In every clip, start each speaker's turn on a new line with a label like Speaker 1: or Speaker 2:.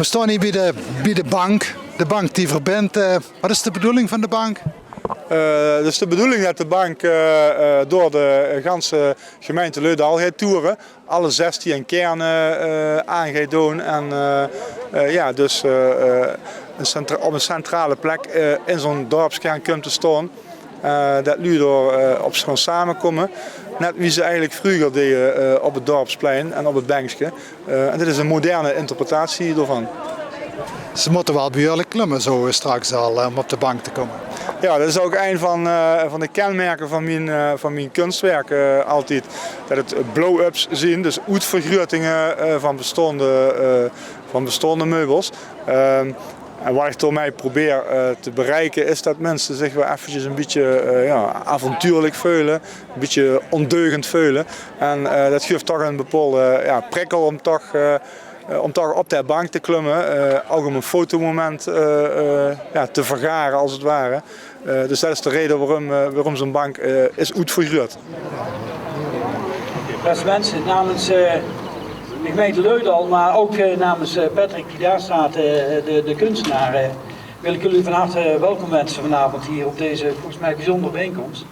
Speaker 1: staan hier bij de bank. De bank die verbindt. Wat is de bedoeling van de bank?
Speaker 2: Dus de bedoeling dat de bank door de ganse gemeente Leudal gaat toeren. Alle 16 kernen aan gaat doen. En dus op een centrale plek in zo'n dorpskern komt te staan. Dat nu door op schoon samenkomen. Net wie ze eigenlijk vroeger deden op het dorpsplein en op het bankje. En dit is een moderne interpretatie daarvan.
Speaker 1: Ze moeten wel behoorlijk klimmen zo straks al om op de bank te komen.
Speaker 2: Ja, dat is ook een van de kenmerken van mijn kunstwerk altijd. Dat het blow-ups zien, dus uitvergrotingen van bestaande meubels. En wat ik door mij probeer te bereiken is dat mensen zich wel eventjes een beetje avontuurlijk voelen, een beetje ondeugend voelen. En dat geeft toch een bepaalde prikkel om toch op de bank te klimmen, ook om een fotomoment te vergaren als het ware. Dus dat is de reden waarom zo'n bank is uitvergroot.
Speaker 3: Beste mensen, namens de gemeente Leudal, maar ook namens Patrick die daar staat, de kunstenaar, wil ik jullie van harte welkom wensen vanavond hier op deze volgens mij bijzondere bijeenkomst.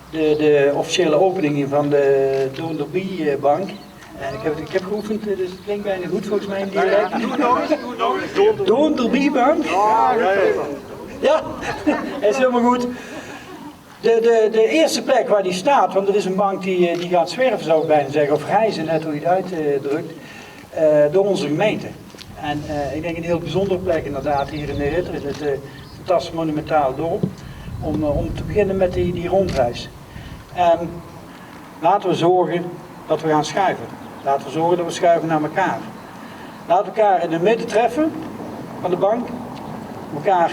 Speaker 3: De officiële opening van de Doornderbie bank. Ik heb geoefend, dus het klinkt bijna goed volgens mij in dialect. Doornderbie bank? Ja, dat is helemaal goed. De eerste plek waar die staat, want het is een bank die gaat zwerven zou ik bijna zeggen, of reizen, net hoe je het uitdrukt, door onze gemeente. En ik denk een heel bijzondere plek inderdaad hier in de Ritter, in het fantastisch monumentaal dorp, om te beginnen met die rondreis. En laten we zorgen dat we gaan schuiven. Laten we zorgen dat we schuiven naar elkaar. Laten we elkaar in de midden treffen van de bank, elkaar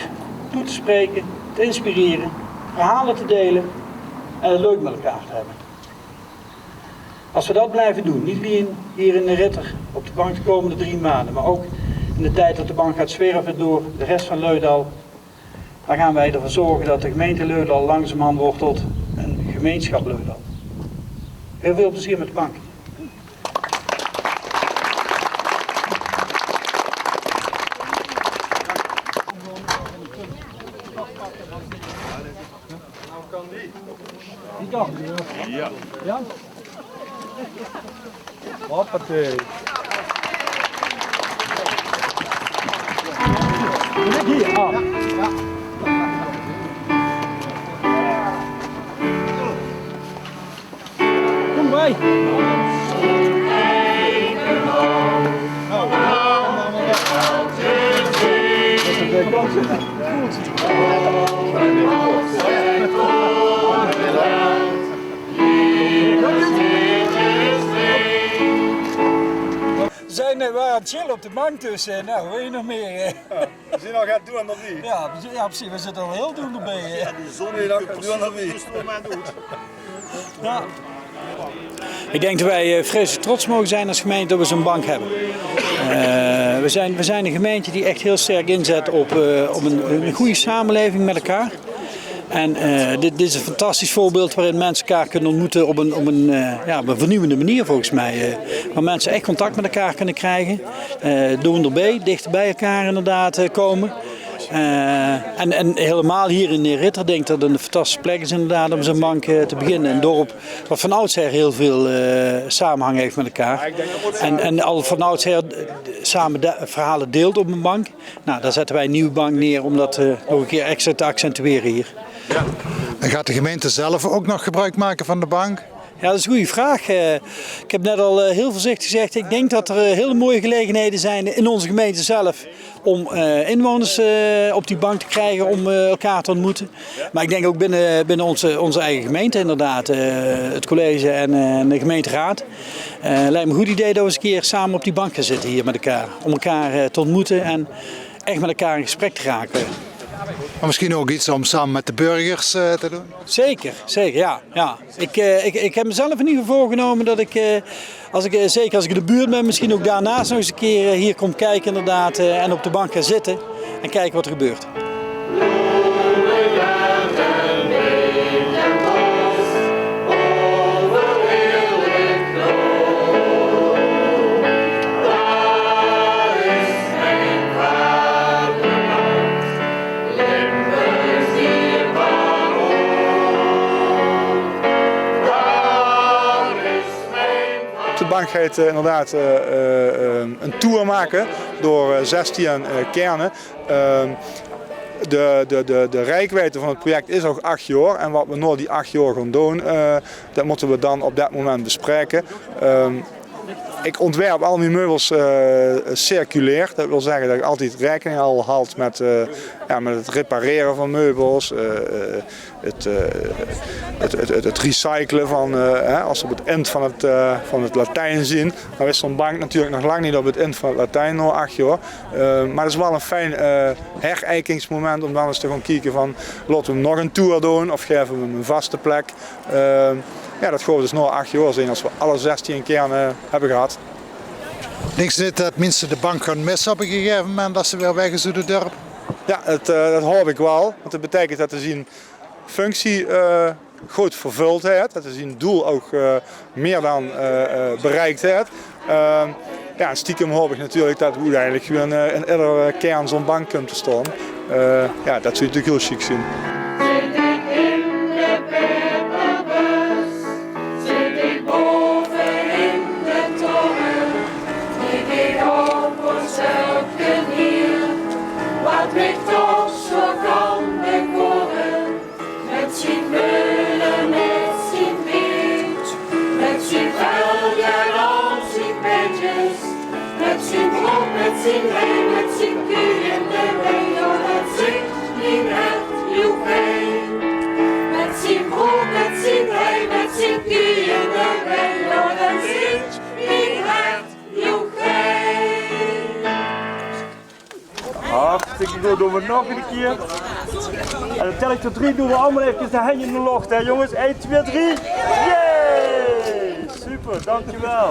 Speaker 3: toe te spreken, te inspireren, verhalen te delen en het leuk met elkaar te hebben. Als we dat blijven doen, niet hier in de Ritter op de bank de komende 3 maanden, maar ook in de tijd dat de bank gaat zwerven door de rest van Leudal, dan gaan wij ervoor zorgen dat de gemeente Leudal langzamerhand wordt tot een gemeenschap Leudal. Heel veel plezier met de bank.
Speaker 4: Ja.
Speaker 3: Ja?
Speaker 4: Hoppatee.
Speaker 3: Hier, ah. Ja. Kom bij. We waren aan het chillen op de bank dus, nou wil je nog meer?
Speaker 2: We zien al gaat doen nog niet.
Speaker 3: Ja, precies, we zitten al heel doen erbij.
Speaker 2: Ja, de zon hier doen nog niet.
Speaker 3: Ja. Ik denk dat wij vreselijk trots mogen zijn als gemeente dat we zo'n bank hebben. We zijn een gemeente die echt heel sterk inzet op een goede samenleving met elkaar. En dit is een fantastisch voorbeeld waarin mensen elkaar kunnen ontmoeten op een vernieuwende manier volgens mij. Waar mensen echt contact met elkaar kunnen krijgen. Door erbij, dichter bij elkaar inderdaad komen. En helemaal hier in de Ritter denk ik dat het een fantastische plek is inderdaad om zo'n bank te beginnen. Een dorp wat van oudsher heel veel samenhang heeft met elkaar. En al van oudsher samen verhalen deelt op een bank. Nou, daar zetten wij een nieuwe bank neer om dat nog een keer extra te accentueren hier.
Speaker 1: Ja. En gaat de gemeente zelf ook nog gebruik maken van de bank?
Speaker 3: Ja, dat is een goede vraag. Ik heb net al heel voorzichtig gezegd, ik denk dat er hele mooie gelegenheden zijn in onze gemeente zelf om inwoners op die bank te krijgen om elkaar te ontmoeten. Maar ik denk ook binnen onze eigen gemeente inderdaad, het college en de gemeenteraad. Lijkt me een goed idee dat we eens een keer samen op die bank gaan zitten hier met elkaar. Om elkaar te ontmoeten en echt met elkaar in gesprek te raken.
Speaker 1: Maar misschien ook iets om samen met de burgers te doen?
Speaker 3: Zeker, ja. Ik heb mezelf in ieder geval voorgenomen dat zeker als ik in de buurt ben, misschien ook daarnaast nog eens een keer hier kom kijken inderdaad en op de bank ga zitten en kijken wat er gebeurt.
Speaker 2: bank gaat inderdaad een tour maken door 16 kernen. De reikwijdte van het project is ook 8 jaar en wat we na die 8 jaar gaan doen, dat moeten we dan op dat moment bespreken. Ik ontwerp al mijn meubels circulair. Dat wil zeggen dat ik altijd rekening al houd met het repareren van meubels, het recyclen van, als we op het eind van het Latijn zien. Dan is zo'n bank natuurlijk nog lang niet op het eind van het Latijn, na 8 jaar. Maar het is wel een fijn herijkingsmoment om dan eens te gaan kijken van, laten we hem nog een tour doen of geven we hem een vaste plek. Ja, dat gaan we dus na 8 jaar zien als we alle 16 kernen hebben gehad.
Speaker 1: Denk je niet dat mensen de bank gaan missen op een gegeven moment als ze weer weg is uit het dorp?
Speaker 2: Ja, dat hoop ik wel. Want dat betekent dat ze zien functie goed vervuld heeft. Dat ze zien doel ook meer dan bereikt heeft. Ja, stiekem hoop ik natuurlijk dat we uiteindelijk weer in iedere kern zo'n bank komt te staan. Ja, dat zou je natuurlijk heel chic zien.
Speaker 5: Met toch zo kan bekoren, met zijn meulen, met zijn wind, met zijn velden en zijn beetjes, met zijn brok, met zijn heen, met zijn kuien, de weide, met zijn niet echt joepee. Met zijn brok, met zijn heen, met zijn kuien, de weide, met zijn niet echt joepee.
Speaker 4: Hartstikke goed, doen we nog een keer. En dan tel ik tot 3, doen we allemaal even de handen in de lucht, hè jongens. 1, 2, 3. Yay! Super, dankjewel.